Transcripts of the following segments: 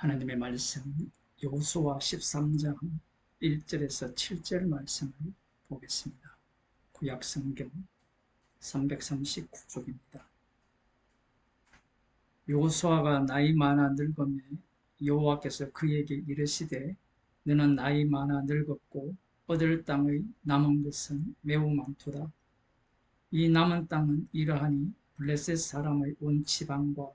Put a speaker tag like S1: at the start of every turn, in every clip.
S1: 하나님의 말씀 여호수아 13장 1절에서 7절 말씀을 보겠습니다. 구약성경 339쪽입니다. 여호수아가 나이 많아 늙음에 여호와께서 그에게 이르시되 너는 나이 많아 늙었고 얻을 땅의 남은 것은 매우 많도다. 이 남은 땅은 이러하니 블레셋 사람의 온 지방과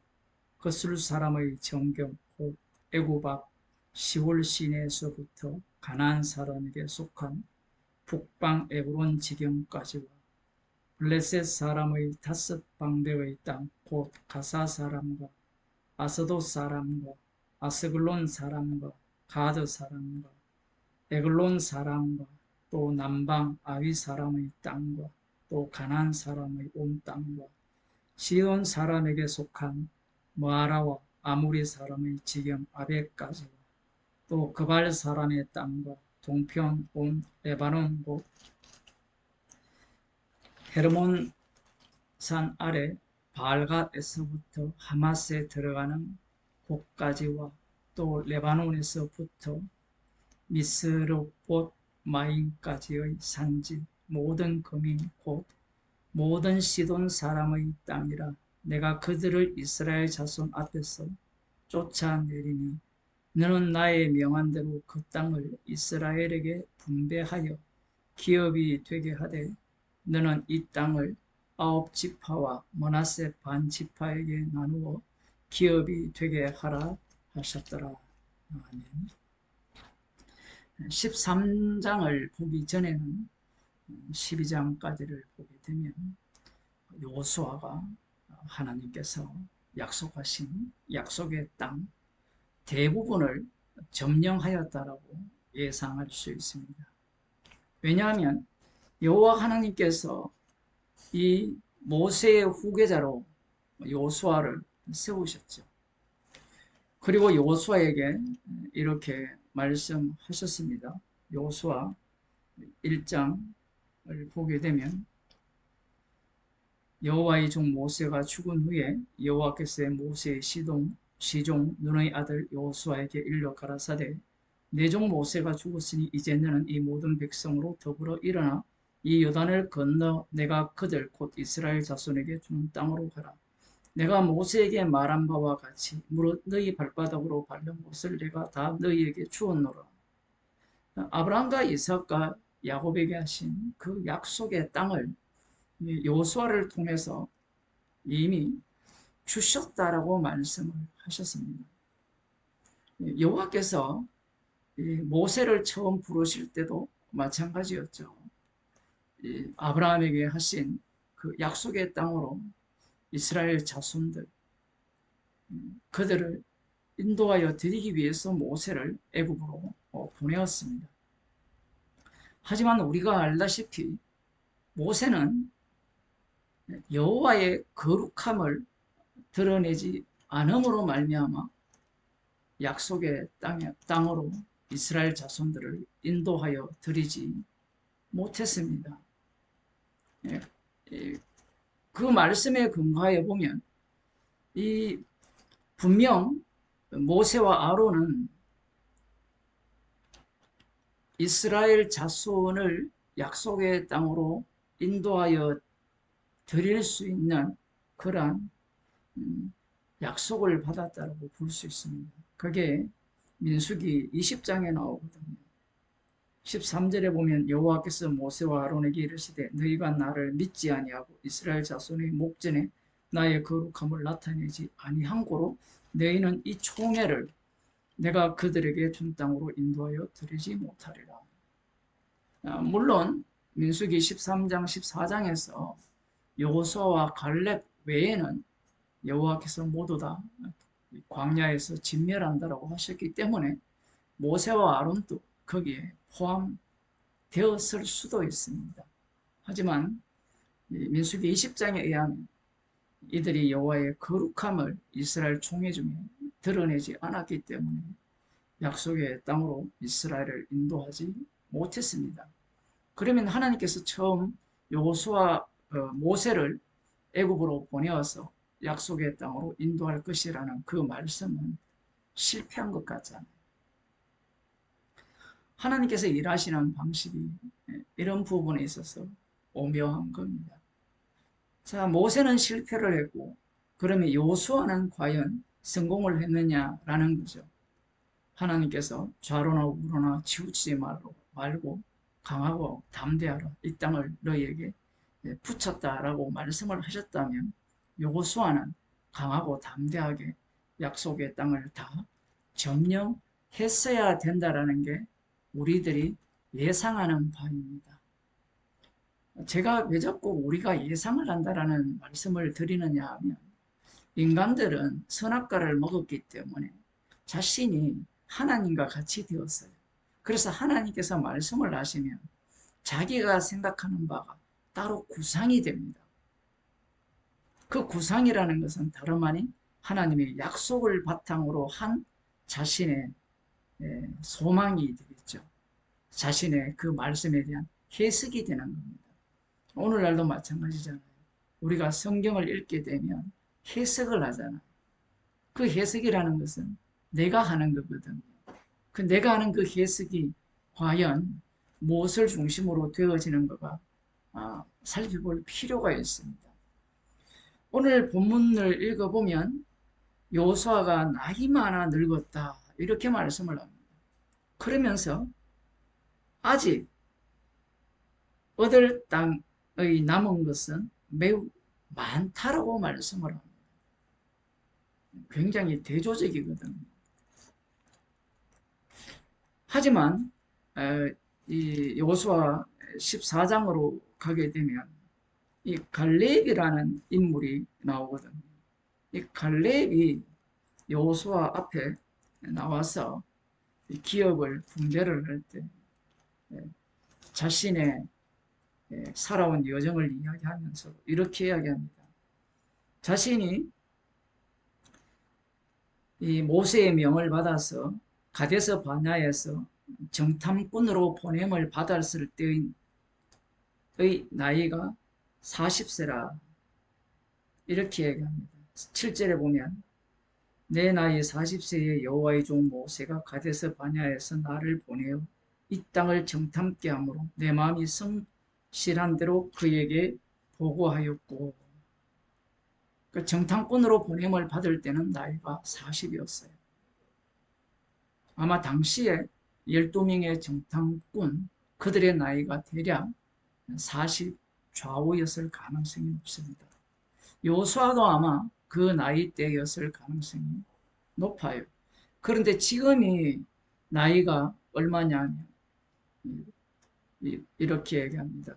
S1: 거슬 사람의 정경 곧 애굽 앞 시올 시내에서부터 가나안 사람에게 속한 북방 에브론 지경까지와 블레셋 사람의 다섯 방배의 땅 곧 가사 사람과 아스돗 사람과 아스글론 사람과 가드 사람과 에글론 사람과 또 남방 아위 사람의 땅과 또 가나안 사람의 온 땅과 시돈 사람에게 속한 모아라와 아무리 사람의 지경 아베까지와 또 그발 사람의 땅과 동편 온 레바논 곧 헤르몬 산 아래 바알갓에서부터 하마스에 들어가는 곳까지와 또 레바논에서부터 미스르봇 마임까지의 산지 모든 거민 곧 모든 시돈 사람의 땅이라. 내가 그들을 이스라엘 자손 앞에서 쫓아내리니 너는 나의 명한 대로 그 땅을 이스라엘에게 분배하여 기업이 되게 하되 너는 이 땅을 아홉 지파와 므낫세 반 지파에게 나누어 기업이 되게 하라 하셨더라. 아멘. 13장을 보기 전에는 12장까지를 보게 되면 여호수아가 하나님께서 약속하신 약속의 땅 대부분을 점령하였다라고 예상할 수 있습니다. 왜냐하면 여호와 하나님께서 이 모세의 후계자로 여호수아를 세우셨죠. 그리고 여호수아에게 이렇게 말씀하셨습니다. 여호수아 1장을 보게 되면 여호와의 종 모세가 죽은 후에 여호와께서 모세의 시종 눈의 아들 여호수아에게 일러 가라사대 내 종 모세가 죽었으니 이제 너는 이 모든 백성으로 더불어 일어나 이 요단을 건너 내가 그들 곧 이스라엘 자손에게 주는 땅으로 가라. 내가 모세에게 말한 바와 같이 무릇 너희 발바닥으로 밟는 곳을 내가 다 너희에게 주었노라. 아브라함과 이삭과 야곱에게 하신 그 약속의 땅을 여호수아를 통해서 이미 주셨다라고 말씀을 하셨습니다. 여호와께서 모세를 처음 부르실 때도 마찬가지였죠. 아브라함에게 하신 그 약속의 땅으로 이스라엘 자손들 그들을 인도하여 드리기 위해서 모세를 애굽으로 보내었습니다. 하지만 우리가 알다시피 모세는 여호와의 거룩함을 드러내지 않음으로 말미암아 약속의 땅으로 이스라엘 자손들을 인도하여 드리지 못했습니다. 그 말씀에 근거하여 보면 이 분명 모세와 아론은 이스라엘 자손을 약속의 땅으로 인도하여 드릴 수 있는 그러한 약속을 받았다고 볼 수 있습니다. 그게 민수기 20장에 나오거든요. 13절에 보면 여호와께서 모세와 아론에게 이르시되 너희가 나를 믿지 아니하고 이스라엘 자손의 목전에 나의 거룩함을 나타내지 아니한 고로 너희는 이 총회를 내가 그들에게 준 땅으로 인도하여 드리지 못하리라. 물론 민수기 13장 14장에서 여호수아와 갈렙 외에는 여호와께서 모두 다 광야에서 진멸한다라고 하셨기 때문에 모세와 아론도 거기에 포함되었을 수도 있습니다. 하지만 민수기 20장에 의하면 이들이 여호와의 거룩함을 이스라엘 총회 중에 드러내지 않았기 때문에 약속의 땅으로 이스라엘을 인도하지 못했습니다. 그러면 하나님께서 처음 여호수아 모세를 애굽으로 보내어서 약속의 땅으로 인도할 것이라는 그 말씀은 실패한 것 같잖아요. 하나님께서 일하시는 방식이 이런 부분에 있어서 오묘한 겁니다. 자, 모세는 실패를 했고, 그러면 여호수아는 과연 성공을 했느냐라는 거죠. 하나님께서 좌로나 우로나 치우치지 말고 강하고 담대하라. 이 땅을 너희에게 붙였다라고 말씀을 하셨다면 여호수아는 강하고 담대하게 약속의 땅을 다 점령했어야 된다라는 게 우리들이 예상하는 바입니다. 제가 왜 자꾸 우리가 예상을 한다라는 말씀을 드리느냐 하면 인간들은 선악과를 먹었기 때문에 자신이 하나님과 같이 되었어요. 그래서 하나님께서 말씀을 하시면 자기가 생각하는 바가 따로 구상이 됩니다. 그 구상이라는 것은 다름 아닌 하나님의 약속을 바탕으로 한 자신의 소망이 되겠죠. 자신의 그 말씀에 대한 해석이 되는 겁니다. 오늘날도 마찬가지잖아요. 우리가 성경을 읽게 되면 해석을 하잖아요. 그 해석이라는 것은 내가 하는 거거든요. 그 내가 하는 그 해석이 과연 무엇을 중심으로 되어지는 거가 살펴볼 필요가 있습니다. 오늘 본문을 읽어보면 여호수아가 나이 많아 늙었다 이렇게 말씀을 합니다. 그러면서 아직 얻을 땅의 남은 것은 매우 많다라고 말씀을 합니다. 굉장히 대조적이거든요. 하지만 이 여호수아 14장으로 가게 되면 이 갈렙이라는 인물이 나오거든요. 이 갈렙이 여호수아 앞에 나와서 기업을 분배를 할 때 자신의 살아온 여정을 이야기하면서 이렇게 이야기합니다. 자신이 이 모세의 명을 받아서 가데스 바냐에서 정탐꾼으로 보냄을 받았을 때의 나이가 40세라 이렇게 얘기합니다. 7절에 보면 내 나이 40세의 여호와의 종 모세가 가데스 바냐에서 나를 보내어 이 땅을 정탐케 하므로 내 마음이 성실한 대로 그에게 보고하였고 그 정탐꾼으로 보냄을 받을 때는 나이가 40이었어요. 아마 당시에 12명의 정탐꾼 그들의 나이가 대략 40 좌우였을 가능성이 높습니다. 여호수아도 아마 그 나이대였을 가능성이 높아요. 그런데 지금이 나이가 얼마냐면 이렇게 얘기합니다.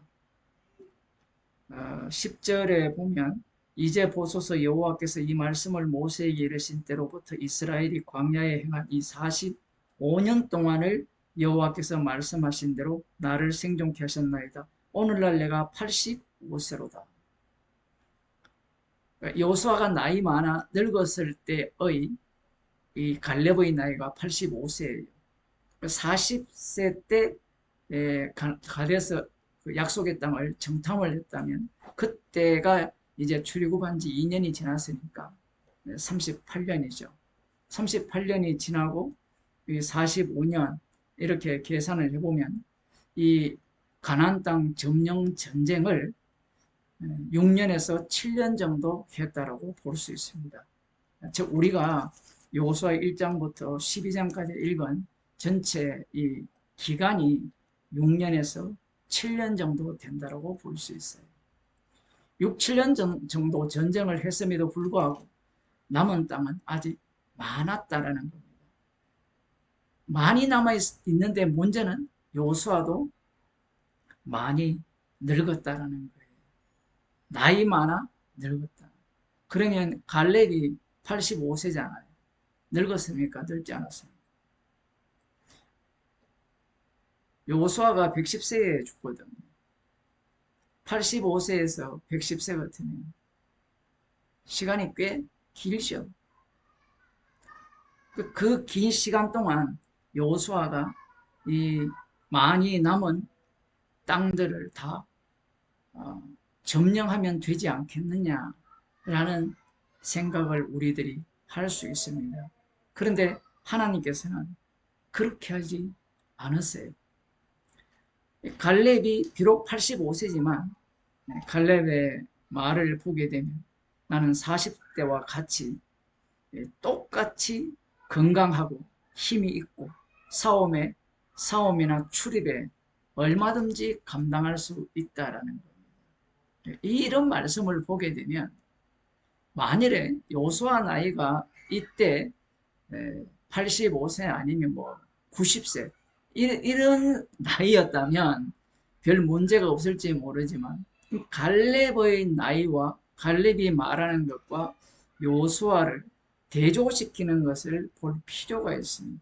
S1: 10절에 보면 이제 보소서 여호와께서 이 말씀을 모세에게 이르신 때로부터 이스라엘이 광야에 행한 이 45년 동안을 여호와께서 말씀하신 대로 나를 생존케 하셨나이다. 오늘날 내가 85세로다. 여호수아가 나이 많아 늙었을 때의 이 갈렙의 나이가 85세예요. 40세 때 가데스 약속의 땅을 정탐을 했다면 그때가 이제 출애굽한 지 2년이 지났으니까 38년이죠. 38년이 지나고 45년 이렇게 계산을 해보면 이 가나안 땅 점령 전쟁을 6년에서 7년 정도 했다라고 볼 수 있습니다. 즉 우리가 여호수아 1장부터 12장까지 읽은 전체 이 기간이 6년에서 7년 정도 된다고 볼 수 있어요. 6, 7년 정도 전쟁을 했음에도 불구하고 남은 땅은 아직 많았다라는 겁니다. 많이 남아 있는데 문제는 여호수아도 많이 늙었다라는 거예요. 나이 많아 늙었다. 그러면 갈렙이 85세잖아요. 늙었습니까? 늙지 않았습니까? 여호수아가 110세에 죽거든요. 85세에서 110세 같으면 시간이 꽤 길죠. 그 긴 시간 동안 여호수아가 이 많이 남은 땅들을 다 점령하면 되지 않겠느냐라는 생각을 우리들이 할 수 있습니다. 그런데 하나님께서는 그렇게 하지 않으세요. 갈렙이 비록 85세지만 갈렙의 말을 보게 되면 나는 40대와 같이 똑같이 건강하고 힘이 있고 싸움이나 출입에 얼마든지 감당할 수 있다라는 겁니다. 이런 말씀을 보게 되면 만일에 여호수아 나이가 이때 85세 아니면 뭐 90세 이런 나이였다면 별 문제가 없을지 모르지만 갈렙의 나이와 갈렙이 말하는 것과 여호수아를 대조시키는 것을 볼 필요가 있습니다.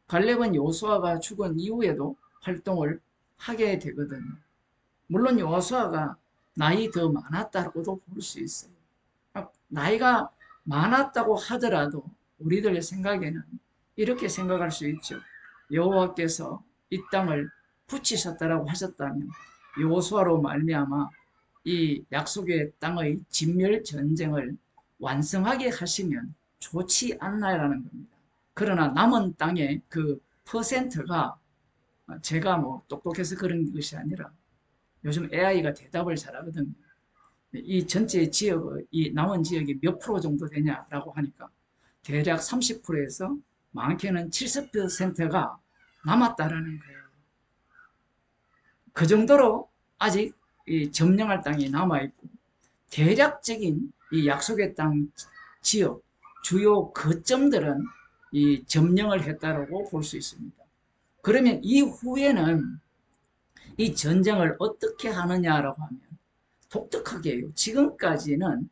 S1: 갈렙은 여호수아가 죽은 이후에도 활동을 하게 되거든요. 물론 여호수아가 나이 더 많았다고도 볼 수 있어요. 나이가 많았다고 하더라도 우리들의 생각에는 이렇게 생각할 수 있죠. 여호와께서 이 땅을 붙이셨다라고 하셨다면 여호수아로 말미암아 이 약속의 땅의 진멸 전쟁을 완성하게 하시면 좋지 않나라는 겁니다. 그러나 남은 땅의 그 퍼센트가 제가 뭐 똑똑해서 그런 것이 아니라 요즘 AI가 대답을 잘하거든요. 이 전체 지역의 이 남은 지역이 몇 프로 정도 되냐라고 하니까 대략 30%에서 많게는 70%가 남았다라는 거예요. 그 정도로 아직 이 점령할 땅이 남아있고 대략적인 이 약속의 땅 지역 주요 거점들은 이 점령을 했다라고 볼 수 있습니다. 그러면 이후에는 이 전쟁을 어떻게 하느냐라고 하면 독특하게요. 지금까지는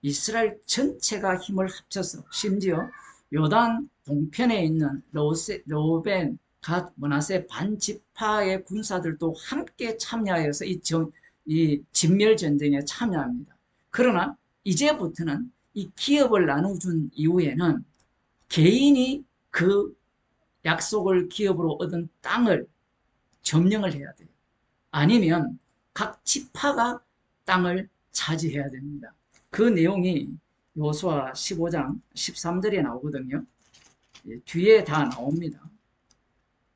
S1: 이스라엘 전체가 힘을 합쳐서 심지어 요단 동편에 있는 로벤, 갓, 므낫세 반지파의 군사들도 함께 참여하여서 이 진멸 전쟁에 참여합니다. 그러나 이제부터는 이 기업을 나눠준 이후에는 개인이 그 약속을 기업으로 얻은 땅을 점령을 해야 돼요. 아니면 각 지파가 땅을 차지해야 됩니다. 그 내용이 여호수아 15장 13절에 나오거든요. 뒤에 다 나옵니다.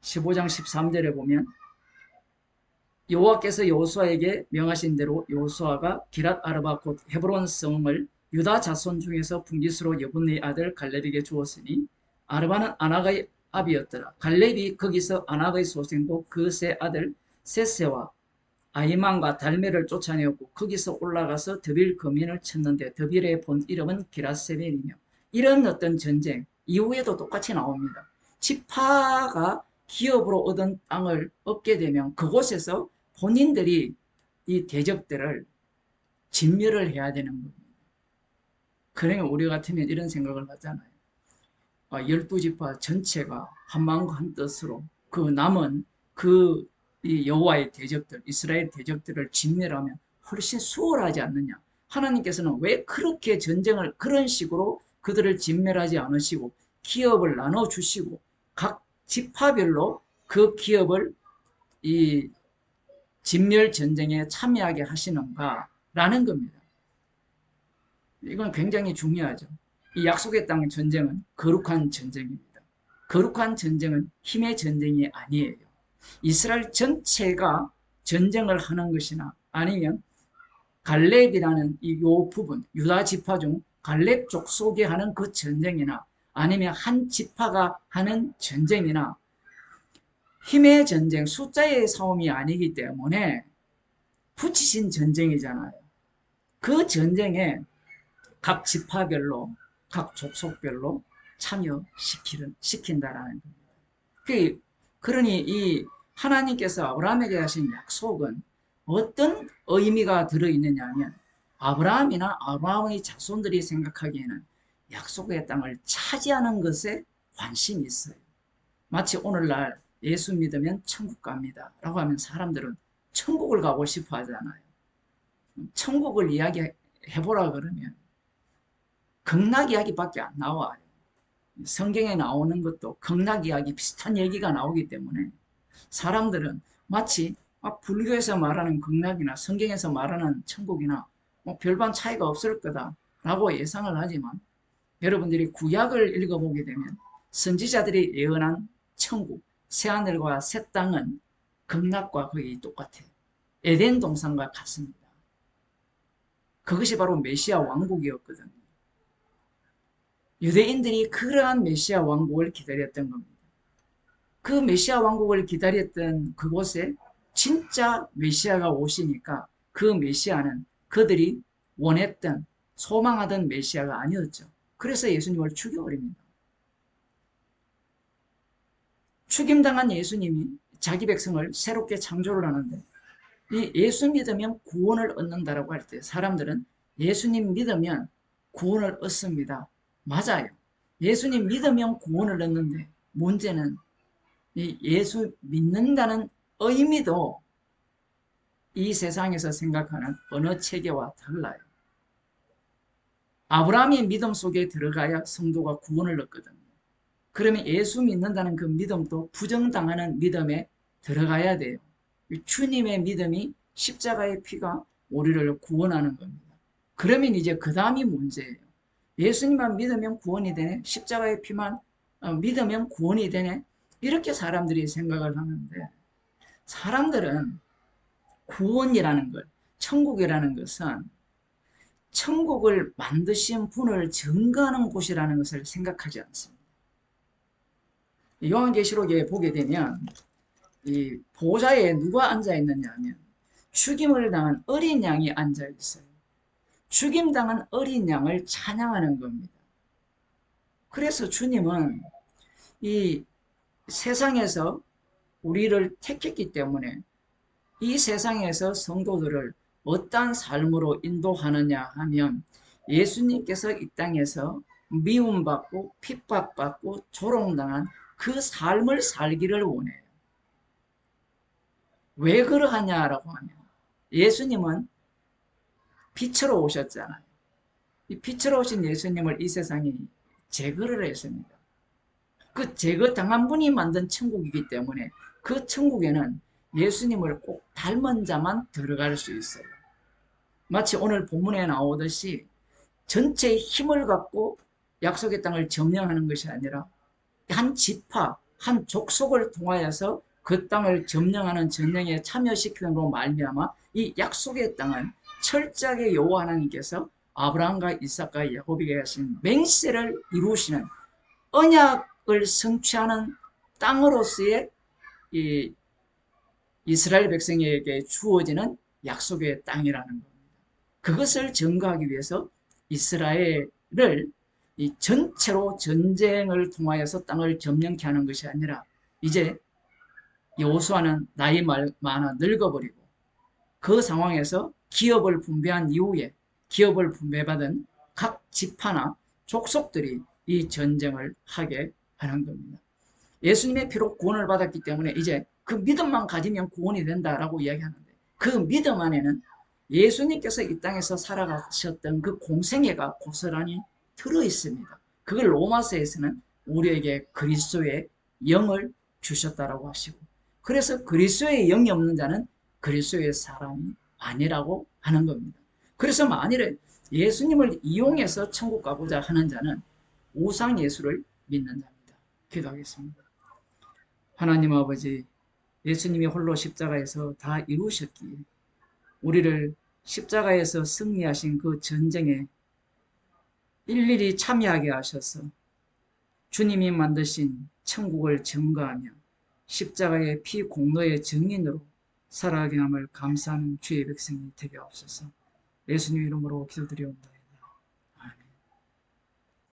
S1: 15장 13절에 보면 여호와께서 여호수아에게 명하신 대로 여호수아가 기랏 아르바 곧 헤브론 성을 유다 자손 중에서 분깃으로 여분의 아들 갈렙에게 주었으니 아르바는 아낙의 아비였더라. 갈렙이 거기서 아낙의 소생도 그 세 아들 셋세와 아히만과 달메를 쫓아내었고 거기서 올라가서 드빌 거민을 쳤는데 드빌의 본 이름은 기라세벨이며 이런 어떤 전쟁 이후에도 똑같이 나옵니다. 지파가 기업으로 얻은 땅을 얻게 되면 그곳에서 본인들이 이 대적들을 진멸을 해야 되는 겁니다. 그러면 우리 같으면 이런 생각을 하잖아요. 12지파 전체가 한마음과 한뜻으로 그 남은 그 이 여호와의 대적들, 이스라엘 대적들을 진멸하면 훨씬 수월하지 않느냐. 하나님께서는 왜 그렇게 전쟁을 그런 식으로 그들을 진멸하지 않으시고 기업을 나눠주시고 각 지파별로 그 기업을 이 진멸 전쟁에 참여하게 하시는가라는 겁니다. 이건 굉장히 중요하죠. 이 약속의 땅 전쟁은 거룩한 전쟁입니다. 거룩한 전쟁은 힘의 전쟁이 아니에요. 이스라엘 전체가 전쟁을 하는 것이나 아니면 갈렙이라는 이 요 부분, 유다 지파 중 갈렙 족속이 하는 그 전쟁이나 아니면 한 지파가 하는 전쟁이나 힘의 전쟁, 숫자의 싸움이 아니기 때문에 붙이신 전쟁이잖아요. 그 전쟁에 각 지파별로, 각 족속별로 참여시킨다라는 겁니다. 그러니 이 하나님께서 아브라함에게 하신 약속은 어떤 의미가 들어있느냐 하면 아브라함이나 아브라함의 자손들이 생각하기에는 약속의 땅을 차지하는 것에 관심이 있어요. 마치 오늘날 예수 믿으면 천국 갑니다 라고 하면 사람들은 천국을 가고 싶어 하잖아요. 천국을 이야기해보라 그러면 극락 이야기밖에 안 나와요. 성경에 나오는 것도 극락 이야기 비슷한 얘기가 나오기 때문에 사람들은 마치 불교에서 말하는 극락이나 성경에서 말하는 천국이나 뭐 별반 차이가 없을 거다라고 예상을 하지만 여러분들이 구약을 읽어보게 되면 선지자들이 예언한 천국, 새하늘과 새 땅은 극락과 거의 똑같아요. 에덴 동산과 같습니다. 그것이 바로 메시아 왕국이었거든요. 유대인들이 그러한 메시아 왕국을 기다렸던 겁니다. 그 메시아 왕국을 기다렸던 그곳에 진짜 메시아가 오시니까 그 메시아는 그들이 원했던 소망하던 메시아가 아니었죠. 그래서 예수님을 죽여버립니다. 죽임당한 예수님이 자기 백성을 새롭게 창조를 하는데 이 예수 믿으면 구원을 얻는다라고 할 때 사람들은 예수님 믿으면 구원을 얻습니다. 맞아요. 예수님 믿으면 구원을 얻는데 문제는 이 예수 믿는다는 의미도 이 세상에서 생각하는 어느 체계와 달라요. 아브라함의 믿음 속에 들어가야 성도가 구원을 얻거든요. 그러면 예수 믿는다는 그 믿음도 부정당하는 믿음에 들어가야 돼요. 주님의 믿음이 십자가의 피가 우리를 구원하는 겁니다. 그러면 이제 그 다음이 문제예요. 예수님만 믿으면 구원이 되네. 십자가의 피만 믿으면 구원이 되네. 이렇게 사람들이 생각을 하는데 사람들은 구원이라는 것, 천국이라는 것은 천국을 만드신 분을 증거하는 곳이라는 것을 생각하지 않습니다. 요한계시록에 보게 되면 이 보좌에 누가 앉아 있느냐 하면 죽임을 당한 어린 양이 앉아 있어요. 죽임당한 어린 양을 찬양하는 겁니다. 그래서 주님은 이 세상에서 우리를 택했기 때문에 이 세상에서 성도들을 어떠한 삶으로 인도하느냐 하면 예수님께서 이 땅에서 미움받고 핍박받고 조롱당한 그 삶을 살기를 원해요. 왜 그러하냐라고 하면 예수님은 빛으로 오셨잖아요. 이 빛으로 오신 예수님을 이 세상이 제거를 했습니다. 그 제거당한 분이 만든 천국이기 때문에 그 천국에는 예수님을 꼭 닮은 자만 들어갈 수 있어요. 마치 오늘 본문에 나오듯이 전체의 힘을 갖고 약속의 땅을 점령하는 것이 아니라 한 지파, 한 족속을 통하여서 그 땅을 점령하는 전쟁에 참여시키는으로 말미암아 이 약속의 땅은 철저하게 여호와 하나님께서 아브라함과 이삭과 야곱에게 하신 맹세를 이루시는 언약을 성취하는 땅으로서의 이 이스라엘 백성에게 주어지는 약속의 땅이라는 겁니다. 그것을 증거하기 위해서 이스라엘을 이 전체로 전쟁을 통하여서 땅을 점령케 하는 것이 아니라 이제 여호수아는 나이 많아 늙어버리고 그 상황에서 기업을 분배한 이후에 기업을 분배받은 각 지파나 족속들이 이 전쟁을 하게 하는 겁니다. 예수님의 피로 구원을 받았기 때문에 이제 그 믿음만 가지면 구원이 된다라고 이야기하는데 그 믿음 안에는 예수님께서 이 땅에서 살아가셨던 그 공생애가 고스란히 들어 있습니다. 그걸 로마서에서는 우리에게 그리스도의 영을 주셨다라고 하시고 그래서 그리스도의 영이 없는 자는 그리스도의 사람이 아니라고 하는 겁니다. 그래서 만일에 예수님을 이용해서 천국 가고자 하는 자는 우상 예수를 믿는 자입니다. 기도하겠습니다. 하나님 아버지, 예수님이 홀로 십자가에서 다 이루셨기에 우리를 십자가에서 승리하신 그 전쟁에 일일이 참여하게 하셔서 주님이 만드신 천국을 증거하며 십자가의 피 공로의 증인으로 살아가게 함을 감사하는 주의 백성이 되게 하옵소서. 예수님 이름으로 기도드리옵나이다.